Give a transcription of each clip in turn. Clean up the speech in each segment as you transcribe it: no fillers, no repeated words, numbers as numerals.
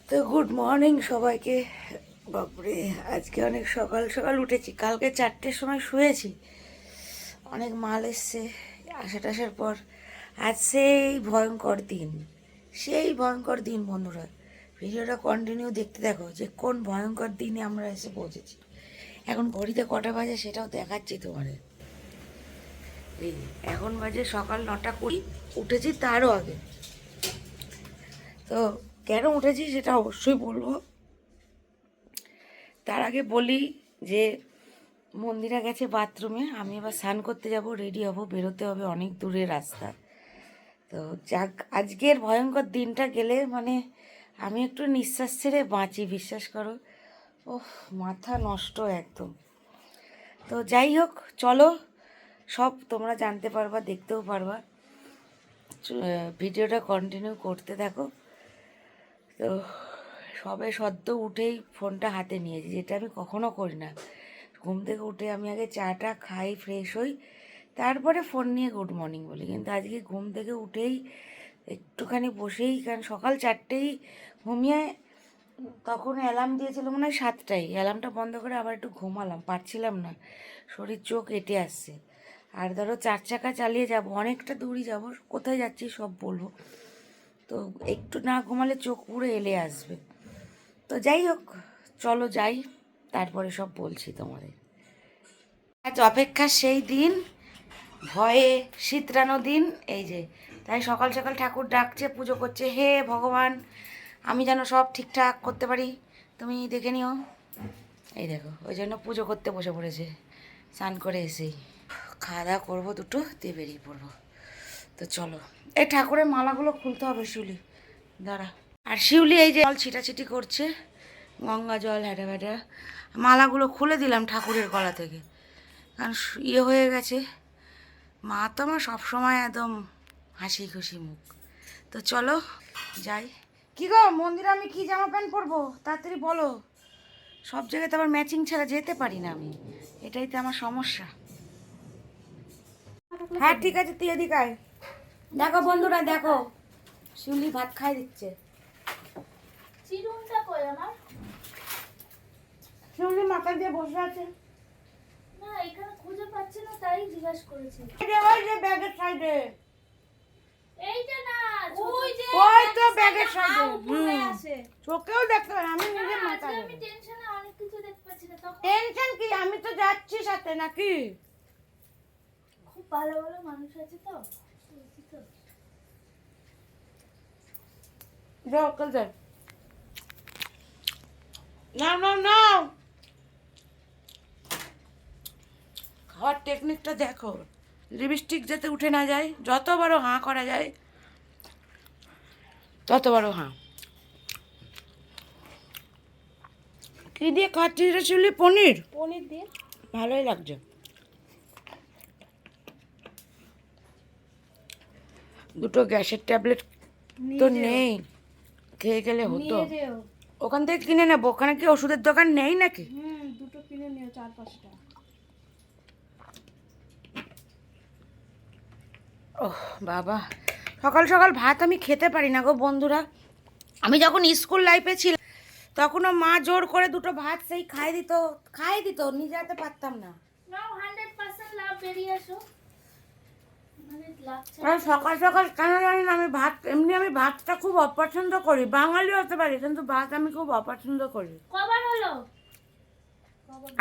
তো good morning সবাইকে। বাপরে, আজকে অনেক সকাল সকাল উঠেছি। কালকে 4টের সময় শুয়েছি, অনেক মাল এসছে আসার পর। আজ সেই ভয়ঙ্কর দিন বন্ধুরা। ভিডিওটা কন্টিনিউ দেখতে থাকো যে কোন ভয়ঙ্কর দিনে আমরা এসে পৌঁছেছি। এখন ঘড়িতে কটা বাজে সেটাও দেখাচ্ছি তোমাদের। এই এখন বাজে সকাল 9:20, উঠেছি তারও আগে। তো কেন উঠেছি সেটা অবশ্যই বলবো। তার আগে বলি যে মন্দিরা গেছে বাথরুমে, আমি এবার স্নান করতে যাব, রেডি হব, বেরোতে হবে, অনেক দূরের রাস্তা। তো যাক, আজকের ভয়ঙ্কর দিনটা গেলে মানে আমি একটু নিঃশ্বাস ছেড়ে বাঁচি, বিশ্বাস করো। ওহ, মাথা নষ্ট একদম। তো যাই হোক, চলো, সব তোমরা জানতে পারবা, দেখতেও পারবা। ভিডিওটা কন্টিনিউ করতে থাকো। তো সবে সদ্য উঠেই ফোনটা হাতে নিয়েছি, যেটা আমি কখনো করি না। ঘুম থেকে উঠে আমি আগে চাটা খাই, ফ্রেশ হই, তারপরে ফোন নিয়ে গুড মর্নিং বলি। কিন্তু আজকে ঘুম থেকে উঠেই একটুখানি বসেই, কারণ সকাল 4টেই ঘুমিয়ে, তখন অ্যালার্ম দিয়েছিল মনে হয় 7টায়, অ্যালার্মটা বন্ধ করে আবার একটু ঘুমালাম, পারছিলাম না, শরীর চোখ এঁটে আসছে। আর ধরো 4 চাকা চালিয়ে যাব, অনেকটা দূরই যাব, কোথায় যাচ্ছি সব বলবো। তো একটু না ঘুমালে চোখ পুরো এলে আসবে। তো যাই হোক, চলো যাই, তারপরে সব বলছি তোমাদের। আজ অপেক্ষা সেই দিন, ভয়ে শীতরানো দিন, এই যে। তাই সকাল সকাল ঠাকুর ডাকছে, পুজো করছে, হে ভগবান আমি যেন সব ঠিকঠাক করতে পারি, তুমি দেখে নিও। এই দেখো, ওই জন্য পুজো করতে বসে পড়েছে স্নান করে এসেই। খাওয়া দাওয়া করবো, দুটো দিয়ে বেরিয়ে পড়বো। তো চলো, এই ঠাকুরের মালাগুলো খুলতে হবে শিউলি, দাঁড়া। আর শিউলি এই যে জল ছিটাছিটি করছে, গঙ্গা জল হ্যাটা ভ্যাটা। মালাগুলো খুলে দিলাম ঠাকুরের গলা থেকে, কারণ ইয়ে হয়ে গেছে। মা তো আমার সবসময় একদম হাসি খুশি মুখ। তো চলো যাই। কী গো মন্দিরে আমি কি জামা প্যান্ট পরবো তাড়াতাড়ি বলো। সব জায়গায় তো আবার ম্যাচিং ছাড়া যেতে পারি না আমি, এটাই তো আমার সমস্যা। হ্যাঁ ঠিক আছে, তুই এদিকে আয়। দেখো বন্ধুরা, দেখো শিউলি ভাত খাই দিচ্ছে। চিরুনটা কই আমার? শিউলি মাথা দিয়ে বসে আছে। না, এখানে খুঁজে পাচ্ছি না, তাই জিজ্ঞাসা করেছি। ওই যে ব্যাগের সাইডে, এইটা না, ওই যে ওই তো ব্যাগের সাইডে। উপরে আছে। চোখেও দেখতে পারে, আমি নিজে না, মাথা আজকে দেবো। আমি টেনশনে অনেক কিছু দেখতে পাচ্ছি না, তখন টেনশন কি, আমি তো যাচ্ছি সাথে নাকি। খুব ভালো ভালো মানুষ আছে তো, বলছি তো। যাও কাল যাই। নাও নাও নাও, খাওয়ার টেকনিকটা দেখো, লিপস্টিক যাতে উঠে না যায়, যত বড় হাঁ করা যায় তত বড় হাঁ। কি দিয়ে খাচ্ছিস রে শিউলি? পনির? পনির দিয়ে ভালোই লাগছে। দুটো গ্যাসের ট্যাবলেট তো নেই, খেয়ে গেলে হতো। নিয়ে যেও। ওখান থেকে কিনে নেবো, ওখানে কি ওষুধের দোকান নেই নাকি? দুটো কিনে নিও, 4-5টা। ওহ বাবা, সকাল সকাল ভাত আমি খেতে পারি না গো বন্ধুরা। আমি যখন স্কুল লাইফে ছিলাম তখনও মা জোর করে দুটো ভাত সেই খাই দিত, নিজে হাতে পারতাম না। নাও 100% লাভ, বেরিয়ে আসো। মানে লাগছে আর সকাল সকাল কেন জানি না, আমি আমি ভাতটা খুব অপছন্দ করি, বাঙালি হতে পারি কিন্তু ভাত আমি খুব অপছন্দ করি। কবার হলো?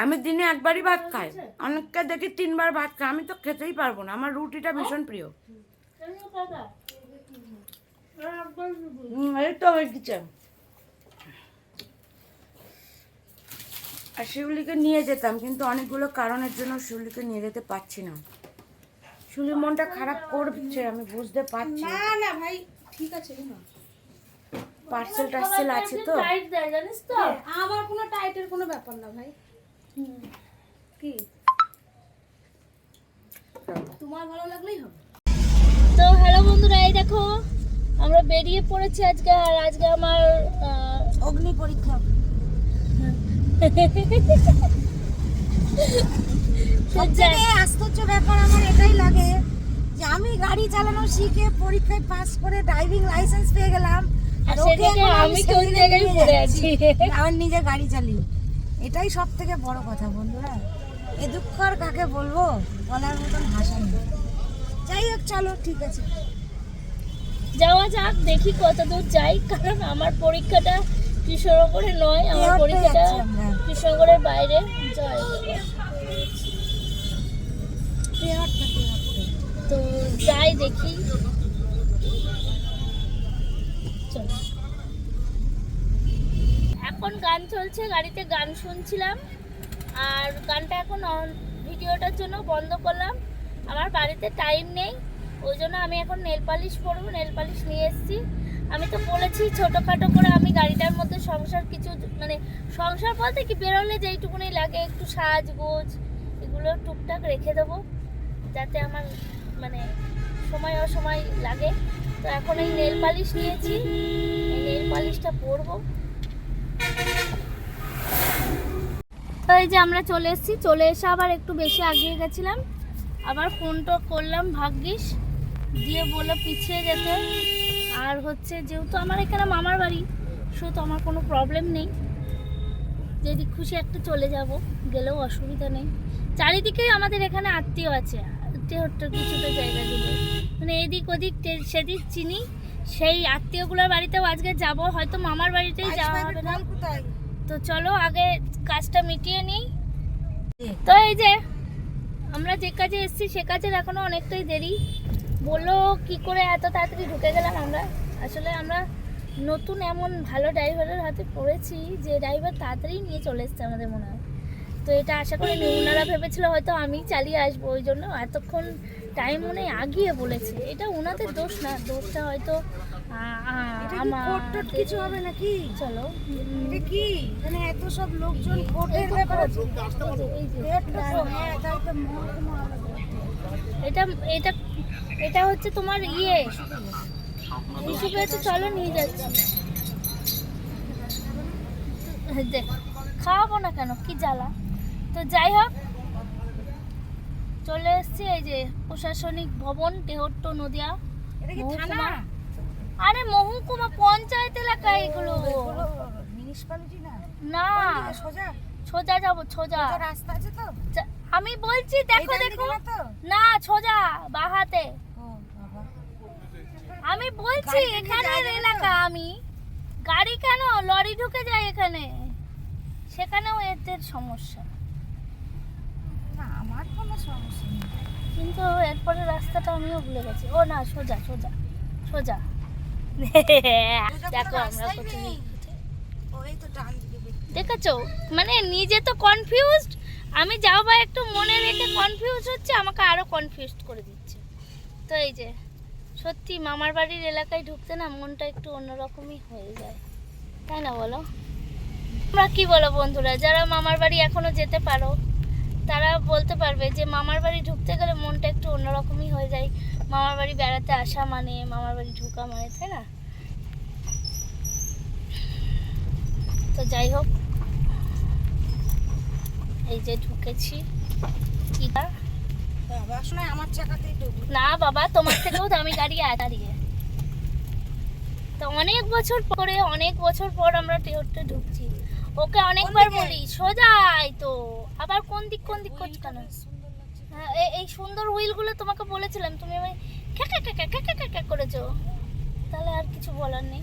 আমি দিনে একবারই ভাত খাই, অনেককে দেখি 3বার ভাত খাই, আমি তো খেতেই পারবো না, আমার রুটিটা ভীষণ প্রিয়। এই তো হয়ে গেছে। আর শিউলিকে নিয়ে যেতাম, কিন্তু অনেকগুলো কারণের জন্য শিউলিকে নিয়ে যেতে পারছি না। শিউলির মনটা খারাপ করছে, আমি বুঝতে পারছি। না না ভাই, ঠিক আছে না, পার্সেল টার্সেল আছে তো। টাইট দেয় জানিস তো। আমার কোনো টাইটের কোনো ব্যাপার না ভাই। কি তোমার ভালো লাগলেই হবে। তো হ্যালো বন্ধুরা, এই দেখো আমরা বেরিয়ে পড়েছি আজকে। আর আজকে আমার অগ্নি পরীক্ষা। সবথেকে আশ্চর্য ব্যাপার আমার এটাই লাগে যে আমি গাড়ি চালানো শিখে পরীক্ষায় পাস করে ড্রাইভিং লাইসেন্স পেয়ে গেলাম, আর ওকে সেদিকে এখন আমি কোন সেদিকে জায়গায় নিয়ে পড়ে যাচ্ছি। আছি। আমার নিজে গাড়ি চালিয়ে, এটাই সব থেকে বড় কথা বন্ধুরা। এ দুঃখ আর কাকে বলবো, বলার মতন ভাষা নেই। যাই হোক, চলো ঠিক আছে। যাওয়া যাক, দেখি কত দূর যাই, কারণ আমার পরীক্ষাটা কৃষ্ণনগরে নয়, আমার তেহট্টে পরীক্ষাটা যাচ্ছি আমরা। কৃষ্ণনগরের বাইরে। যাই তো যাই দেখি, চলো। এখন গান চলছে, গাড়িতে গান শুনছিলাম, আর গানটা এখন ভিডিওটার জন্য বন্ধ করলাম। আমার বাড়িতে টাইম নেই, ওই জন্য আমি এখন নেল পালিশ পরবো। নেল পালিশ নিয়ে এসেছি। আমি তো বলেছি ছোটোখাটো করে আমি গাড়িটার মধ্যে সংসার কিছু, মানে সংসার বলতে কি, বেরোলে যেইটুকুনি লাগে একটু সাজগোজ এগুলো টুকটাক রেখে দেবো, যাতে আমার মানে সময় অসময় লাগে। তো এখন এই নেল পালিশ নিয়েছি, এই নেল পালিশটা পরবো। তো এই যে আমরা চলে এসেছি, চলে এসে আবার একটু বেশি আগিয়ে গেছিলাম, আবার ফোনটা করলাম ভাগ্যিস, দিয়ে বলে পিছিয়ে যেতে। আর হচ্ছে যেহেতু আমার এখানে মামার বাড়ি, সেহেতু আমার কোনো প্রবলেম নেই, যেদিক খুশি একটা চলে যাব, গেলেও অসুবিধা নেই। চারিদিকেই আমাদের এখানে আত্মীয় আছে, আত্মীয়টার কিছুটা জায়গা দিলে মানে এদিক ওদিক সেদিক চিনি, সেই আত্মীয়গুলোর বাড়িতেও আজকে যাব, হয়তো মামার বাড়িতেই যাওয়া হবে না। তো চলো আগে কাজটা মিটিয়ে নিই। তো এই যে আমরা যে কাজে এসেছি সে কাজের এখনো অনেকটাই দেরি। বললো কি করে এত তাড়াতাড়ি ঢুকে গেলাম আমরা, আসলে আমরা নতুন এমন ভালো ড্রাইভারের হাতে পড়েছি যে ড্রাইভার তাড়াতাড়ি নিয়ে চলে এসছে আমাদের মনে হয়। তো এটা আশা করি ওনারা ভেবেছিল হয়তো আমি চালিয়ে আসবো, ওই জন্য এতক্ষণ টাইম মনে আগিয়ে বলেছে। এটা ওনাদের দোষ না, দোষটা হয়তো আমার কিছু হবে নাকি? চলো এটা কি মানে এত সব লোকজন কোর্টের ব্যাপার আছে? এই যে হ্যাঁ, তাই তো মহকুমা আলাদা। এটা এটা এটা হচ্ছে তোমার ইয়ে হিসেবে আছে, চলো নিয়ে যাচ্ছি। দেখ খাওয়াবো না কেন, কি জ্বালা। তো যাই হোক, চলে এসছি এই যে প্রশাসনিক ভবন, তেহট্ট, নদিয়া এটা কি থানা? মহকুমা। আরে মহকুমা পঞ্চায়েত এলাকা এগুলো। মিউনিসিপ্যালিটি না? না কোন দিকে, সোজা সোজা যাবো, সোজা। সোজা রাস্তা আছে তো? আমি বলছি দেখো এইটার দিকে দেখো, না তো? না সোজা বাহাতে। ও বাবা, আমি বলছি গাড়ি ঢুকে এখানের যায় না তো? এলাকা। আমি গাড়ি কেন, লরি ঢুকে যায় এখানে, সেখানেও এদের সমস্যা। না আমার কোনো সমস্যা নেই। কিন্তু এরপরে রাস্তাটা আমিও ভুলে গেছি। ও না, সোজা সোজা সোজা। দেখো আমরা কোথায়, ওই তো ডান দিকে বেরিয়ে। দেখেছো, মানে নিজে তো কনফিউজড, আমি যাও বা একটু মনে রেখে কনফিউজ হচ্ছে, আমাকে আরো কনফিউজড করে দিচ্ছে। তো এই যে সত্যি মামার বাড়ির এলাকায় ঢুকতে না মনটা একটু অন্যরকমই হয়ে যায়, তাই না বলো? তোমরা কি বলো বন্ধুরা, যারা মামার বাড়ি এখনো যেতে পারো তারা বলতে পারবে যে মামার বাড়ি ঢুকতে গেলে মনটা একটু অন্যরকমই হয়ে যায়। মামার বাড়ি বেড়াতে আসা মানে, মামার বাড়ি ঢুকা মানে, তাই না? তো যাই হোক, এই যে ঢুকেছি। কিটা বাবা শোনায় আমার চাকাতেই ঢুকলো। না বাবা, তোমার থেকেও দামি গাড়ি দাঁড়িয়ে। তো অনেক বছর পরে, অনেক বছর পর আমরা টেহট্টে ঢুকছি। ওকে অনেকবার বলি সোজাই, তো আবার কোন দিক করছো কেন? হ্যাঁ, এই সুন্দর হুইলগুলো তোমাকে বলেছিলাম, তুমি আমি খ্যাকা খ্যাকা খ্যাকা খ্যাকা করেছো, তাহলে আর কিছু বলার নেই।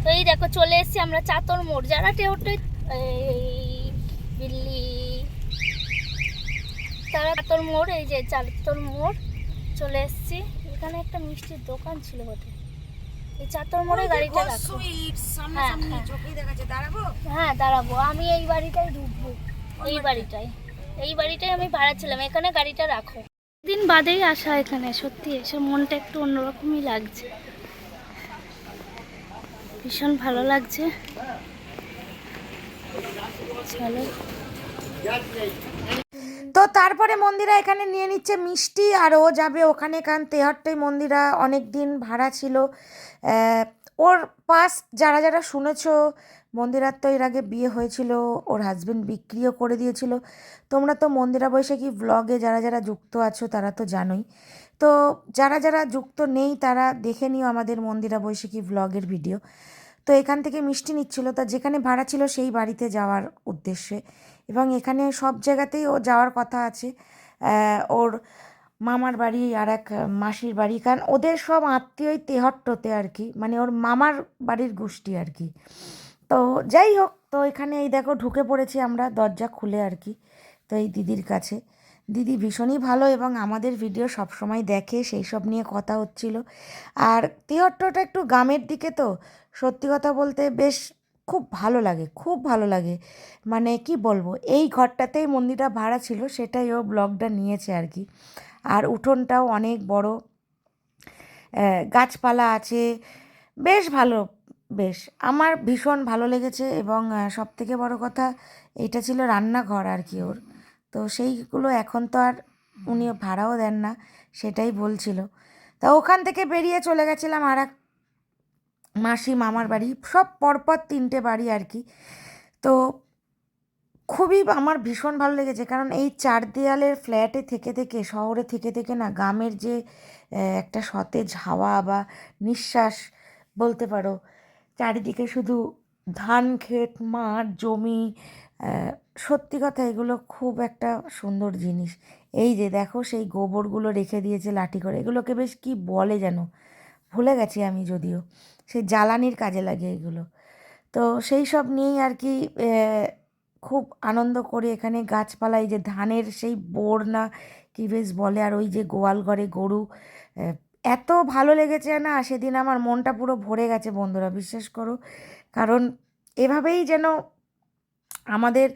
তো এই দেখো চলে এসেছি আমরা চাতর মোড়। যারা টেহট্টে এই বিল্লি, তারা চাতর মোড়, এই যে চাতর মোড় চলে এসেছি। এখানে একটা মিষ্টির দোকান ছিল বটে, এই চাতর মোড়ে গাড়িটা রাখো। হ্যাঁ, হ্যাঁ। চোখেই দেখা যাচ্ছে, দাঁড়াবো? হ্যাঁ দাঁড়াবো, আমি এই বাড়িটাই ঢুকবো, এই বাড়িটাই আমি ভাড়া ছিলাম, এখানে গাড়িটা রাখো। দিন বাদেই আসা এখানে, সত্যি এসে মনটা একটু অন্যরকমই লাগছে, ভীষণ ভালো লাগছে। চলো। তো তারপরে মন্দিরা এখানে নিয়ে নিচ্ছে মিষ্টি, আর ও যাবে ওখানে, কারণ তেহট্টে মন্দিরা অনেক দিন ভাড়া ছিল। ওর পাস যারা যারা শুনেছো, মন্দিরার তো এর আগে বিয়ে হয়েছিল, ওর হাজবেন্ড বিক্রিও করে দিয়েছিল। তোমরা তো মন্দিরা বৈশাখী ব্লগে যারা যারা যুক্ত আছো তারা তো জানোই। তো যারা যারা যুক্ত নেই তারা দেখে নিও আমাদের মন্দিরা বৈশাখী ভ্লগের ভিডিও। তো এখান থেকে মিষ্টি নিচ্ছিল, তা যেখানে ভাড়া ছিল সেই বাড়িতে যাওয়ার উদ্দেশ্যে, এবং এখানে সব জায়গাতেই ও যাওয়ার কথা আছে। ওর মামার বাড়ি আর এক মাসির বাড়ি, কারণ ওদের সব আত্মীয়ই তেহট্টতে আর কি, মানে ওর মামার বাড়ির গোষ্ঠী আর কি। তো যাই হোক, তো এখানে এই দেখো ঢুকে পড়েছি আমরা দরজা খুলে আর কি। তো এই দিদির কাছে, দিদি ভীষণই ভালো এবং আমাদের ভিডিও সবসময় দেখে, সেই সব নিয়ে কথা হচ্ছিল। আর তেহট্টটা একটু গ্রামের দিকে, তো সত্যি কথা বলতে বেশ খুব ভালো লাগে, খুব ভালো লাগে। মানে কি বলবো, এই ঘরটাতেই মন্দিরটা ভাড়া ছিল, সেটাই ও ব্লগটা নিয়েছে আর কি। আর উঠোনটাও অনেক বড়, গাছপালা আছে, বেশ ভালো, বেশ আমার ভীষণ ভালো লেগেছে। এবং সবথেকে বড় কথা, এটা ছিল রান্নাঘর আর কি ওর। তো সেইগুলো এখন তো আর উনি ভাড়াও দেন না, সেটাই বলছিল। তা ওখান থেকে বেরিয়ে চলে গেছিলাম আর এক মাসি মামার বাড়ি, সব পরপর 3টে বাড়ি আর কি। তো খুবই আমার ভীষণ ভালো লেগেছে, কারণ এই 4 দেয়ালের ফ্ল্যাটে থেকে থেকে, শহরে থেকে থেকে না, গ্রামের যে একটা সতেজ হাওয়া বা নিঃশ্বাস বলতে পারো, চারিদিকে শুধু ধান ক্ষেত, মাঠ, জমি, সত্যি কথা এগুলো খুব একটা সুন্দর জিনিস। এই যে দেখো সেই গোবরগুলো রেখে দিয়েছে লাঠি করে, এগুলোকে বেশ কি বলে যেন, ভুলে গেছি আমি যদিও, সেই জ্বালানির কাজে লাগে এগুলো। তো সেই সব নিয়েই আর কি খুব আনন্দ করে এখানে গাছপালা, এই যে ধানের সেই বোর না কি বেশ বলে, আর ওই যে গোয়াল ঘরে গরু, আহ, এত ভালো লেগেছে না সেদিন, আমার মনটা পুরো ভরে গেছে বন্ধুরা, বিশ্বাস করো। কারণ এভাবেই যেন আমাদের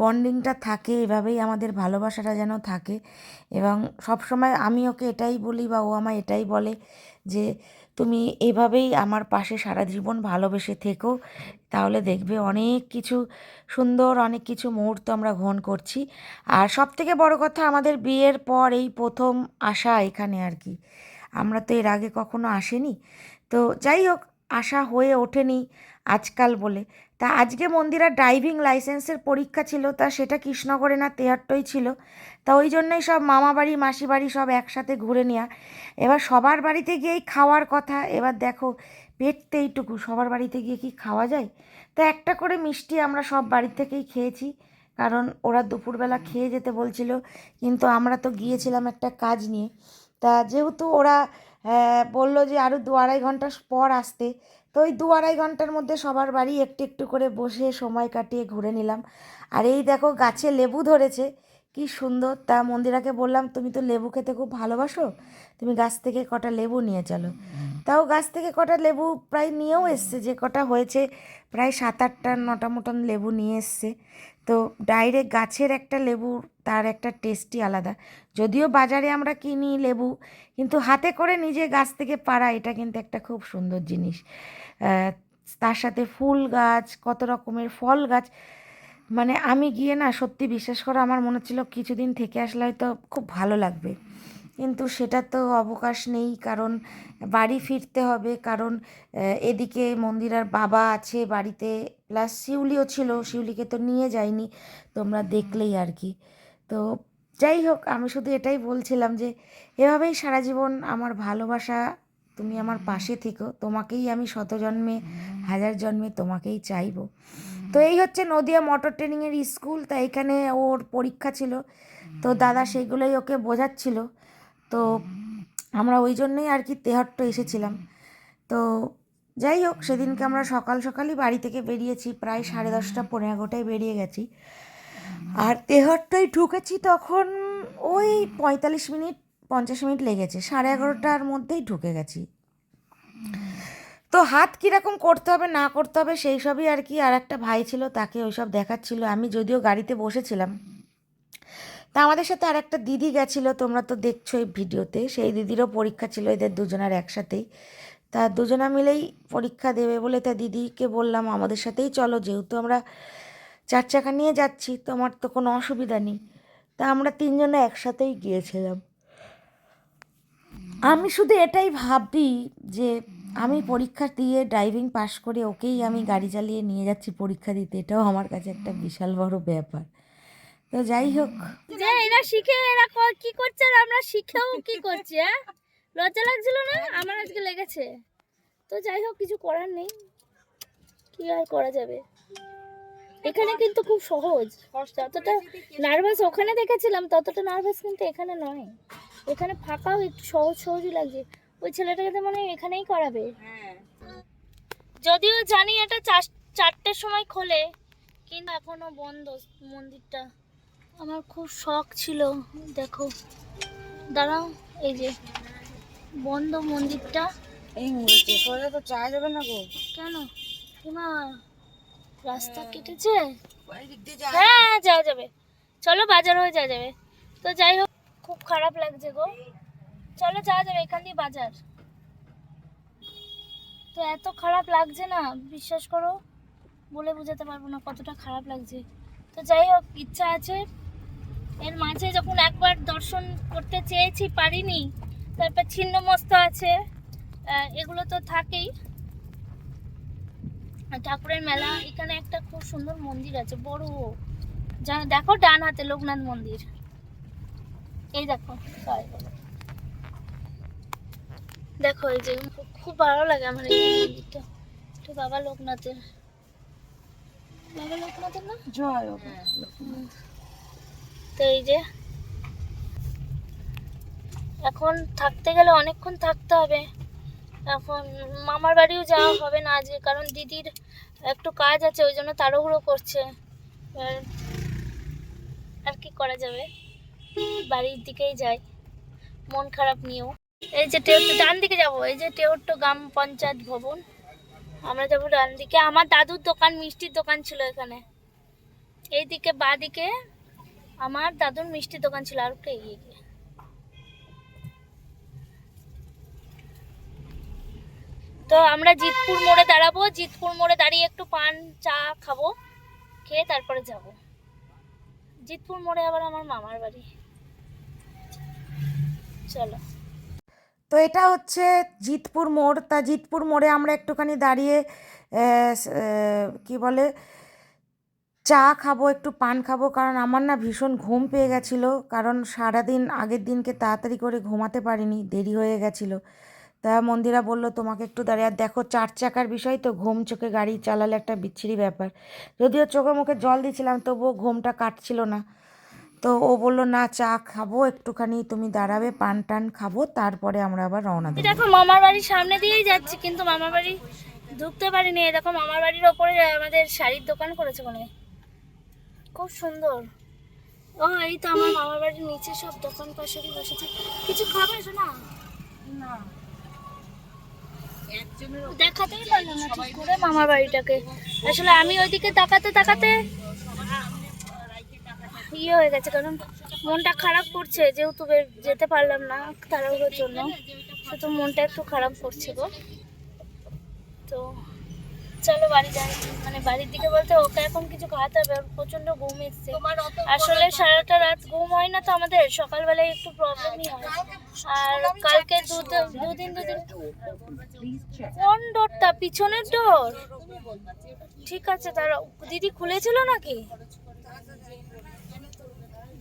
বন্ডিংটা থাকে, এভাবেই আমাদের ভালোবাসাটা যেন থাকে। এবং সবসময় আমি ওকে এটাই বলি বা ও আমায় এটাই বলে যে তুমি এভাবেই আমার পাশে সারা জীবন ভালোবেসে থেকো, তাহলে দেখবে অনেক কিছু সুন্দর, অনেক কিছু মুহূর্ত আমরা গ্রহণ করছি। আর সবথেকে বড় কথা, আমাদের বিয়ের পর এই প্রথম আসা এখানে আর কি, আমরা তো এর আগে কখনো আসিনি। তো যাই হোক, আসা হয়ে ওঠেনি আজকাল বলে। তা আজকে মন্দিরার ড্রাইভিং লাইসেন্সের পরীক্ষা ছিল, তা সেটা কৃষ্ণগড়ে না তেহট্টই ছিল। তা ওই জন্যই সব মামা বাড়ি মাসি বাড়ি সব একসাথে ঘুরে নেওয়া। এবার সবার বাড়িতে গিয়েই খাওয়ার কথা, এবার দেখো পেট তো এইটুকু, সবার বাড়িতে গিয়ে কি খাওয়া যায়। তা একটা করে মিষ্টি আমরা সব বাড়ি থেকেই খেয়েছি, কারণ ওরা দুপুরবেলা খেয়ে যেতে বলছিল, কিন্তু আমরা তো গিয়েছিলাম একটা কাজ নিয়ে। তা যেহেতু ওরা বললো যে আরও 2-2.5 ঘন্টা পর আসতে, তো ওই 2-2.5 ঘন্টার মধ্যে সবার বাড়ি একটু একটু করে বসে সময় কাটিয়ে ঘুরে নিলাম। আর এই দেখো গাছে লেবু ধরেছে, কি সুন্দর। তা মন্দিরাকে বললাম তুমি তো লেবু খেতে খুব ভালোবাসো, তুমি গাছ থেকে কটা লেবু নিয়ে চলো। তাও গাছ থেকে কটা লেবু প্রায় নিয়েও এসছে, যে কটা হয়েছে প্রায় 7-8-9টা মতন লেবু নিয়ে এসছে। তো ডাইরেক্ট গাছের একটা লেবু, তার একটা টেস্টই আলাদা। যদিও বাজারে আমরা কিনি লেবু, কিন্তু হাতে করে নিজে গাছ থেকে পাড়া, এটা কিন্তু একটা খুব সুন্দর জিনিস। তার সাথে ফুল গাছ, কত রকমের ফল গাছ, মানে আমি গিয়ে না সত্যি বিশ্বাস করো, আমার মনে হচ্ছিল কিছুদিন থেকে আসলে হয়তো খুব ভালো লাগবে, কিন্তু সেটা তো অবকাশ নেই, কারণ বাড়ি ফিরতে হবে। কারণ এদিকে মন্দিরার বাবা আছে বাড়িতে, প্লাস শিউলিও ছিল, শিউলিকে তো নিয়ে যাইনি, তোমরা দেখলেই আর কি। তো যাই হোক, আমি শুধু এটাই বলছিলাম যে এভাবেই সারা জীবন আমার ভালোবাসা, তুমি আমার পাশে থেকো, তোমাকেই আমি শত জন্মে হাজার জন্মে তোমাকেই চাইবো। তো এই হচ্ছে নদিয়া মোটর ট্রেনিংয়ের স্কুল। তা এখানে ওর পরীক্ষা ছিল, তো দাদা সেইগুলোই ওকে বোঝাচ্ছিল। তো আমরা ওই জন্যই আর কি তেহট্ট এসেছিলাম। তো যাই হোক, সেদিনকে আমরা সকাল সকালই বাড়ি থেকে বেরিয়েছি, প্রায় 10:30 11টায় বেরিয়ে গেছি। আর তেহট্টয় ঢুকেছি তখন ওই 45 মিনিট 50 মিনিট লেগেছে, 11:30টার মধ্যেই ঢুকে গেছি। তো হাত কীরকম করতে হবে না করতে হবে সেই সবই আর কি, আর একটা ভাই ছিল তাকে ওইসব দেখাচ্ছিল, আমি যদিও গাড়িতে বসেছিলাম। তা আমাদের সাথে আর একটা দিদি গেছিলো, তোমরা তো দেখছো এই ভিডিওতে, সেই দিদিরও পরীক্ষা ছিল এদের দুজনের একসাথেই। তা দুজনা মিলেই পরীক্ষা দেবে বলে, তা দিদিকে বললাম আমাদের সাথেই চলো, যেহেতু আমরা 4 চাকা নিয়ে যাচ্ছি, তোমার তো কোনো অসুবিধা নেই। তা আমরা 3জনে একসাথেই গিয়েছিলাম। আমি শুধু এটাই ভাবি যে আমি পরীক্ষা দিয়ে ড্রাইভিং পাশ করে ওকেই আমি গাড়ি চালিয়ে নিয়ে যাচ্ছি পরীক্ষা দিতে, এটাও আমার কাছে একটা বিশাল বড় ব্যাপার। তো যাই হোক, যে এরা শিখে কি করছে আর আমরা শিখেও কি করছি, হ্যাঁ? লজ্জা লাগছিল না? আমার আজকে লেগেছে। তো যাই হোক, কিছু করার নেই, কি আর করা যাবে। এখানে কিন্তু খুব সহজ, যতটা নার্ভাস ওখানে দেখেছিলাম ততটা নার্ভাস কিন্তু এখানে নয়। এখানে ফাঁকাও একটু সহজ সহজই লাগছে। ওই ছেলেটাকে তো মনে হয় এখানেই করাবে। যদিও জানি এটা 4টের সময় খোলে, কিন্তু এখনো বন্ধ মন্দিরটা। আমার খুব শখ ছিল, দেখো দাঁড়াও, এই যে বন্ধ মন্দিরটা। এই মুড়েছে সোজা তো চা যাবে না গো। কেন মা রাস্তা কেটেছে? ওই দিক দিয়ে যাওয়া হ্যাঁ যাওয়া যাবে, চলো বাজার হয়ে যাওয়া যাবে। তো যাই হোক, খুব খারাপ লাগছে গো, চলো যাওয়া যাবে এখান দিয়ে বাজার। তো এত খারাপ লাগছে না, বিশ্বাস করো, বলে বোঝাতে পারবো না কতটা খারাপ লাগছে। তো যাই হোক, ইচ্ছা আছে। এর মাঝে যখন একবার দর্শন করতে চেয়েছি পারিনি, তারপর ছিন্নমস্ত আছে, এগুলো তো থাকেই। আর ঠাকুরের মেলা, এখানে একটা খুব সুন্দর মন্দির আছে বড়, দেখো ডান হাতে লোকনাথ মন্দির, এই দেখো দেখো, এই যে খুব ভালো লাগে আমার এই মন্দিরটা। তো বাবা লোকনাথের না জয়। তো এই যে এখন থাকতে গেলে অনেকক্ষণ থাকতে হবে। এখন মামার বাড়িও যাওয়া হবে না আজকে, কারণ দিদির একটু কাজ আছে, ওই জন্য তাড়াহুড়ো করছে। আর কি করা যাবে, বাড়ির দিকেই যাই মন খারাপ নিয়েও। এই যে টেউটো ডান দিকে যাবো, এই যে টেউটো গ্রাম পঞ্চায়েত ভবন, আমরা যাবো ডান দিকে। আমার দাদুর দোকান, মিষ্টির দোকান ছিল এখানে। এইদিকে বা দিকে আমার দাদুর মিষ্টির দোকান ছিল, আর একটু এগিয়ে গিয়ে। তো আমরা জিতপুর মোড়ে দাঁড়াবো, জিতপুর মোড়ে দাঁড়িয়ে একটু পান চা খাবো, খেয়ে তারপরে যাব। জিতপুর মোড়ে আবার আমার মামার বাড়ি, চলো। তো এটা হচ্ছে জিতপুর মোড়। তা জিতপুর মোড়ে আমরা একটুখানি দাঁড়িয়ে কি বলে চা খাবো, একটু পান খাবো, কারণ আমার না ভীষণ ঘুম পেয়ে গেছিলো, কারণ সারাদিন আগের দিনকে তাড়াতাড়ি করে ঘুমাতে পারিনি, দেরি হয়ে গেছিলো। তা মন্দিরা বলল তোমাকে একটু দাঁড়িয়ে, আর দেখো 4 চাকার বিষয় তো, ঘুম চোখে গাড়ি চালালে একটা বিচ্ছিরি ব্যাপার। যদিও চোখে মুখে জল দিয়েছিলাম তবুও ঘুমটা কাটছিল না। তো ও বললো না চা খাবো একটুখানি, তুমি দাঁড়াবে, পান টান খাবো, তারপরে আমরা আবার রওনা দেবো। দেখো মামার বাড়ির সামনে দিয়েই যাচ্ছি, কিন্তু মামার বাড়ি ঢুকতে পারিনি। দেখো মামার বাড়ির ওপরে আমাদের শাড়ির দোকান করেছে, মানে খুব সুন্দর। ও এই তো আমার মামার বাড়ির নিচে সব দোকান পাশারি বসেছে। কিছু খাবে শোনা? না, দেখাতেই পারলাম না ঠিক করে মামার বাড়িটাকে। আসলে আমি ওইদিকে তাকাতে তাকাতে ইয়ে হয়ে গেছে, কারণ মনটা খারাপ করছে, যেহেতু যেতে পারলাম না তাড়াহুড়োর জন্য, শুধু মনটা একটু খারাপ করছে গো। তো চলো বাড়ি যাই, মানে বাড়ির দিকে বলতে ওকে এখন কিছু খাওয়াতে হবে, ওর প্রচন্ড ঘুম এসছে। আসলে সারাটা রাত ঘুম হয় না তো আমাদের, সকালবেলায় একটু প্রবলেমই হয়। আর কালকে দুদিন কোন ডোরটা? পিছনের ডোর? ঠিক আছে, দাঁড়াও, দিদি খুলেছিল নাকি?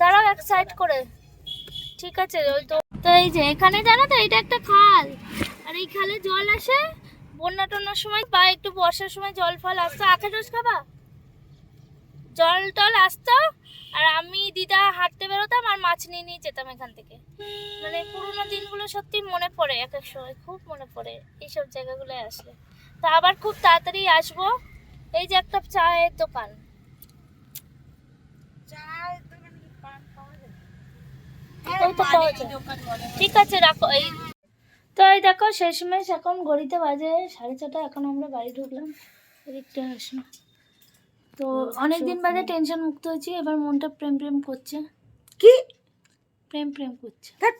দাঁড়াও এক সাইড করে, ঠিক আছে। ওই তো এই যে এখানে জানো তো, এটা একটা খাল, আর এই খালে জল আসে বন্যা টন্যার সময়, বা একটু বর্ষার সময় জল ফল আসতো। আখের রস খাবা? জল টল আসতো, আর আমি দিদা হাঁটতে বেরোতাম আর মাছ নিয়ে নিয়ে যেতাম এখান থেকে। মানে পুরোনো দিনগুলো সত্যি মনে পড়ে, এক এক সময় খুব মনে পড়ে এইসব জায়গাগুলোয় আসলে। তা আবার খুব তাড়াতাড়ি আসবো। এই যে একটা চায়ের দোকান, ওই তো পাওয়া যায়। ঠিক আছে রাখো। এই তো এই দেখো শেষমেশ এখন ঘড়িতে বাজে 6:30, এখন আমরা বাড়ি ঢুকলাম, এদিকটা আসলাম। তো অনেকদিন বাদে টেনশন মুক্ত হয়েছি, এবার মনটা প্রেম প্রেম করছে। কি প্রেম প্রেম করছে, ধ্যাৎ,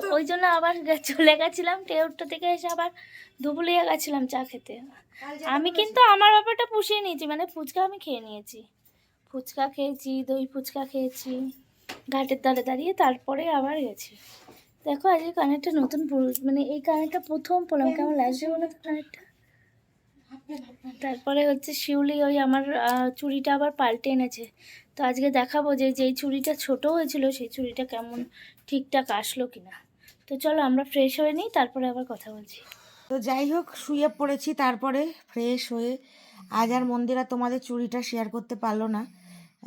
তো ওই জন্য আবার চলে গেছিলাম। টেউট্টো থেকে এসে আবার ধুবুলিয়া গেছিলাম চা খেতে। আমি কিন্তু আমার ব্যাপারটা পুষিয়ে নিয়েছি, মানে ফুচকা আমি খেয়ে নিয়েছি, ফুচকা খেয়েছি, দই ফুচকা খেয়েছি ঘাটের ধারে দাঁড়িয়ে, তারপরে আবার গেছি। দেখো আজকে কানেরটা নতুন, মানে এই কানেরটা প্রথম পরলাম, কেমন লাগছে বলো তো কানেরটা? তারপরে হচ্ছে শিউলি ওই আমার চুড়িটা আবার পাল্টে এনেছে। তো আজকে দেখাবো যে যেই চুড়িটা ছোট হয়েছিল সেই চুড়িটা কেমন ঠিকঠাক আসলো কিনা। তো চলো আমরা ফ্রেশ হয়ে নিই, তারপরে আবার কথা বলছি। তো যাই হোক, শুয়ে পড়েছি, তারপরে ফ্রেশ হয়ে আজ আর মন্দিরা তোমাদের চুড়িটা শেয়ার করতে পারলো না।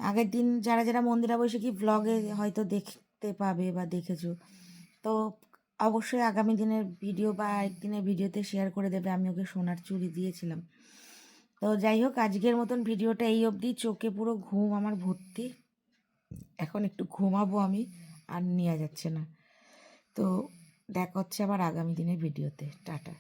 আগের দিন যারা যারা মন্দিরা বসে কি ব্লগে হয়তো দেখতে পাবে বা দেখেছো, তো অবশ্যই আগামী দিনের ভিডিও বা একদিনের ভিডিওতে শেয়ার করে দেবে। আমি ওকে সোনার চুড়ি দিয়েছিলাম। তো যাই হোক, আজকের মতন ভিডিওটা এই অবধি। চোখে পুরো ঘুম আমার ভর্তি, এখন একটু ঘুমাবো আমি, আর নেওয়া যাচ্ছে না। তো দেখা হচ্ছে আবার আগামী দিনের ভিডিওতে। টাটা।